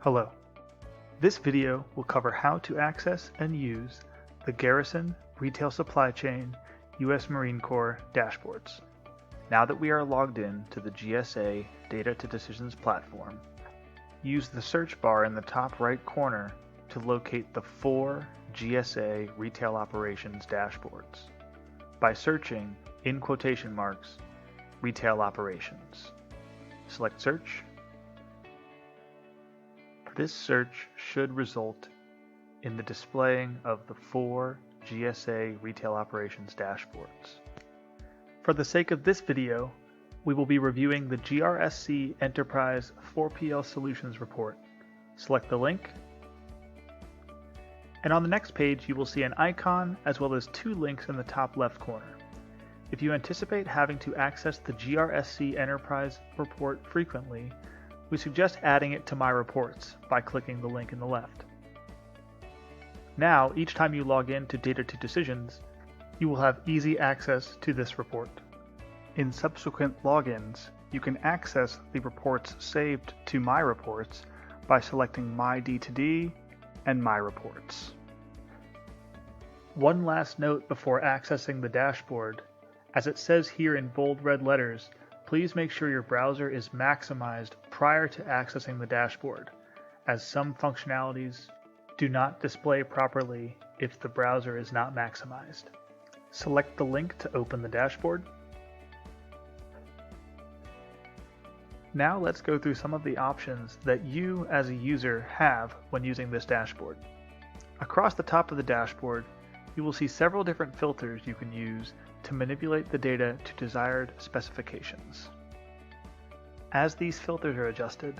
Hello. This video will cover how to access and use the Garrison Retail Supply Chain U.S. Marine Corps dashboards. Now that we are logged in to the GSA Data to Decisions platform, use the search bar in the top right corner to locate the 4 GSA Retail Operations dashboards by searching, in quotation marks, Retail Operations. Select Search. This search should result in the displaying of the 4 GSA Retail Operations dashboards. For the sake of this video, we will be reviewing the GRSC Enterprise 4PL Solutions report. Select the link, and on the next page you will see an icon as well as 2 links in the top left corner. If you anticipate having to access the GRSC Enterprise report frequently, we suggest adding it to My Reports by clicking the link in the left. Now, each time you log in to Data to Decisions, you will have easy access to this report. In subsequent logins, you can access the reports saved to My Reports by selecting My D2D and My Reports. One last note before accessing the dashboard. As it says here in bold red letters, please make sure your browser is maximized prior to accessing the dashboard, as some functionalities do not display properly if the browser is not maximized. Select the link to open the dashboard. Now let's go through some of the options that you as a user have when using this dashboard. Across the top of the dashboard, you will see several different filters you can use to manipulate the data to desired specifications. As these filters are adjusted,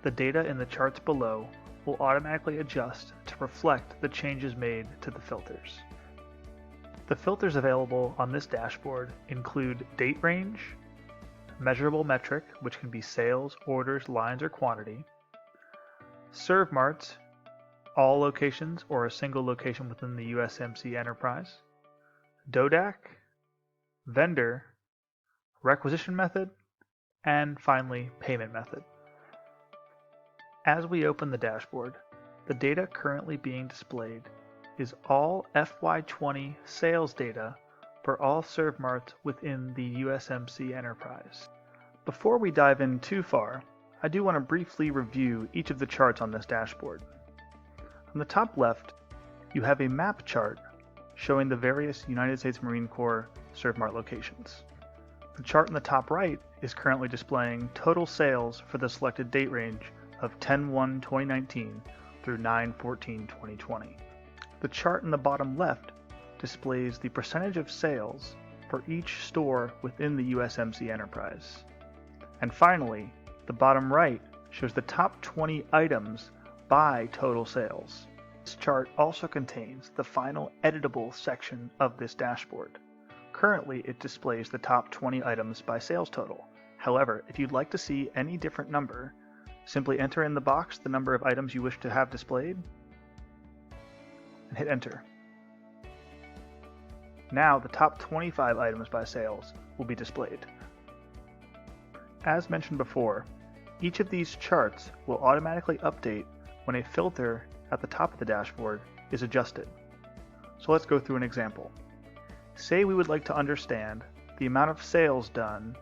the data in the charts below will automatically adjust to reflect the changes made to the filters. The filters available on this dashboard include date range, measurable metric, which can be sales, orders, lines, or quantity, serve marts, all locations or a single location within the USMC enterprise, DODAC, vendor, requisition method, and finally payment method. As we open the dashboard, the data currently being displayed is all FY20 sales data for all serve marts within the USMC enterprise. Before we dive in too far, I do want to briefly review each of the charts on this dashboard. On the top left, you have a map chart showing the various United States Marine Corps ServMart locations. The chart in the top right is currently displaying total sales for the selected date range of 10/1/2019 through 9/14/2020. The chart in the bottom left displays the percentage of sales for each store within the USMC enterprise. And finally, the bottom right shows the top 20 items by total sales. This chart also contains the final editable section of this dashboard. Currently, it displays the top 20 items by sales total. However, if you'd like to see any different number, simply enter in the box the number of items you wish to have displayed and hit enter. Now the top 25 items by sales will be displayed. As mentioned before, each of these charts will automatically update when a filter at the top of the dashboard is adjusted. So let's go through an example. Say we would like to understand the amount of sales done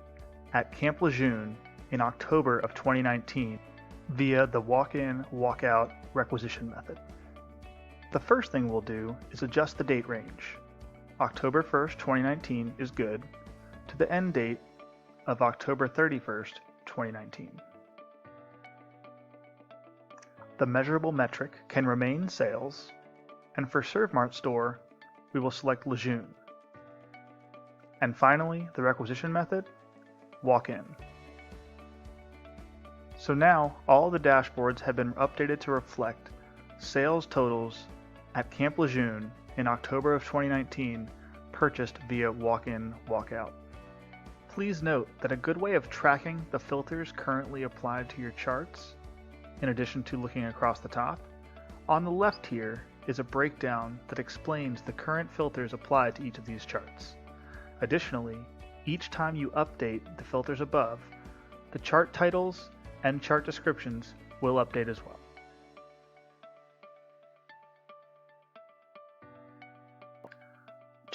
at Camp Lejeune in October of 2019 via the walk-in, walk-out requisition method. The first thing we'll do is adjust the date range. October 1st, 2019 is good, to the end date of October 31st, 2019. The measurable metric can remain sales, and for ServMart store, we will select Lejeune. And finally, the requisition method, walk-in. So now, all the dashboards have been updated to reflect sales totals at Camp Lejeune in October of 2019 purchased via walk-in, walk-out. Please note that a good way of tracking the filters currently applied to your charts, in addition to looking across the top, on the left here is a breakdown that explains the current filters applied to each of these charts. Additionally, each time you update the filters above, the chart titles and chart descriptions will update as well.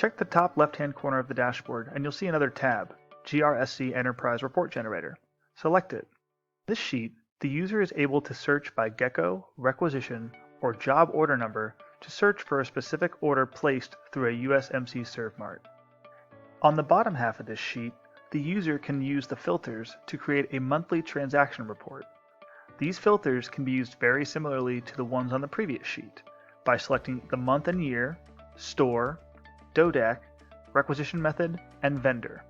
Check the top left-hand corner of the dashboard and you'll see another tab, GRSC Enterprise Report Generator. Select it. In this sheet, the user is able to search by gecko, requisition, or job order number to search for a specific order placed through a USMC ServMart. On the bottom half of this sheet, the user can use the filters to create a monthly transaction report. These filters can be used very similarly to the ones on the previous sheet by selecting the month and year, store, DODAC, requisition method, and vendor.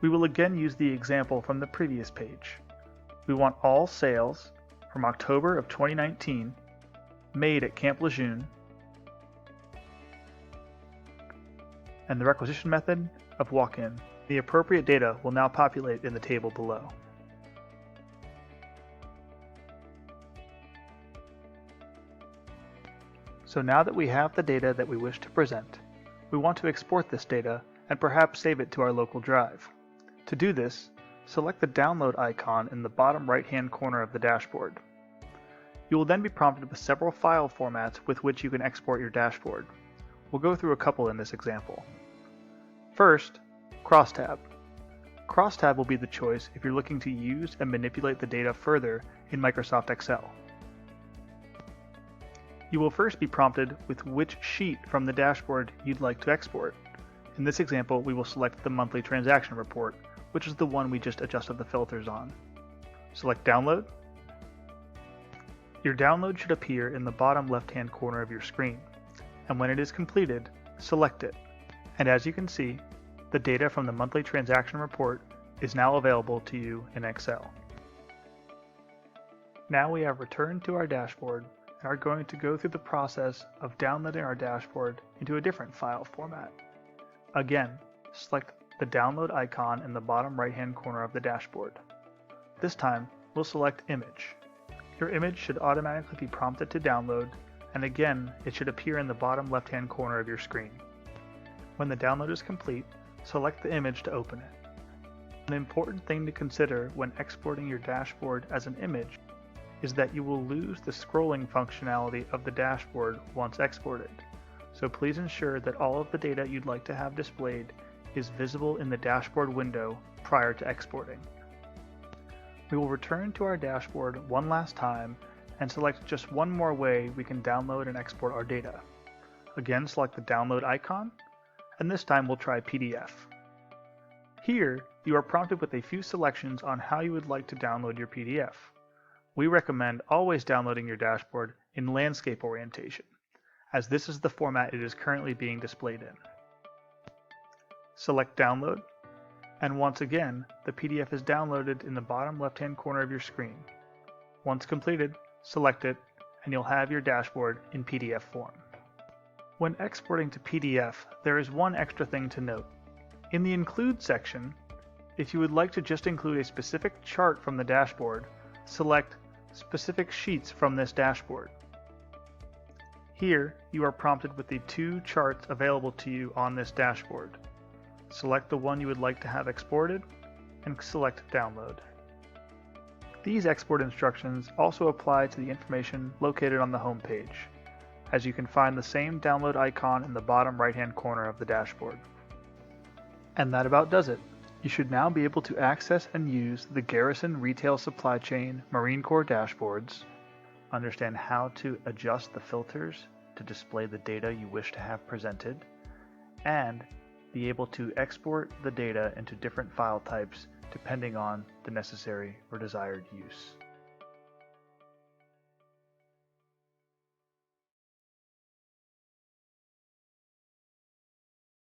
We will again use the example from the previous page. We want all sales from October of 2019 made at Camp Lejeune and the requisition method of walk-in. The appropriate data will now populate in the table below. So now that we have the data that we wish to present, we want to export this data and perhaps save it to our local drive. To do this, select the download icon in the bottom right-hand corner of the dashboard. You will then be prompted with several file formats with which you can export your dashboard. We'll go through a couple in this example. First, Crosstab. Crosstab will be the choice if you're looking to use and manipulate the data further in Microsoft Excel. You will first be prompted with which sheet from the dashboard you'd like to export. In this example, we will select the monthly transaction report, which is the one we just adjusted the filters on. Select Download. Your download should appear in the bottom left-hand corner of your screen, and when it is completed, select it. And as you can see, the data from the monthly transaction report is now available to you in Excel. Now we have returned to our dashboard and are going to go through the process of downloading our dashboard into a different file format. Again, select the download icon in the bottom right-hand corner of the dashboard. This time, we'll select Image. Your image should automatically be prompted to download, and again, it should appear in the bottom left-hand corner of your screen. When the download is complete, select the image to open it. An important thing to consider when exporting your dashboard as an image is that you will lose the scrolling functionality of the dashboard once exported. So please ensure that all of the data you'd like to have displayed is visible in the dashboard window prior to exporting. We will return to our dashboard one last time and select just one more way we can download and export our data. Again, select the download icon, and this time we'll try PDF. Here, you are prompted with a few selections on how you would like to download your PDF. We recommend always downloading your dashboard in landscape orientation, as this is the format it is currently being displayed in. Select Download, and once again, the PDF is downloaded in the bottom left-hand corner of your screen. Once completed, select it, and you'll have your dashboard in PDF form. When exporting to PDF, there is one extra thing to note. In the Include section, if you would like to just include a specific chart from the dashboard, select Specific Sheets from this dashboard. Here, you are prompted with the two charts available to you on this dashboard. Select the one you would like to have exported, and select Download. These export instructions also apply to the information located on the home page, as you can find the same download icon in the bottom right-hand corner of the dashboard. And that about does it. You should now be able to access and use the Garrison Retail Supply Chain Marine Corps dashboards, understand how to adjust the filters to display the data you wish to have presented, and be able to export the data into different file types depending on the necessary or desired use.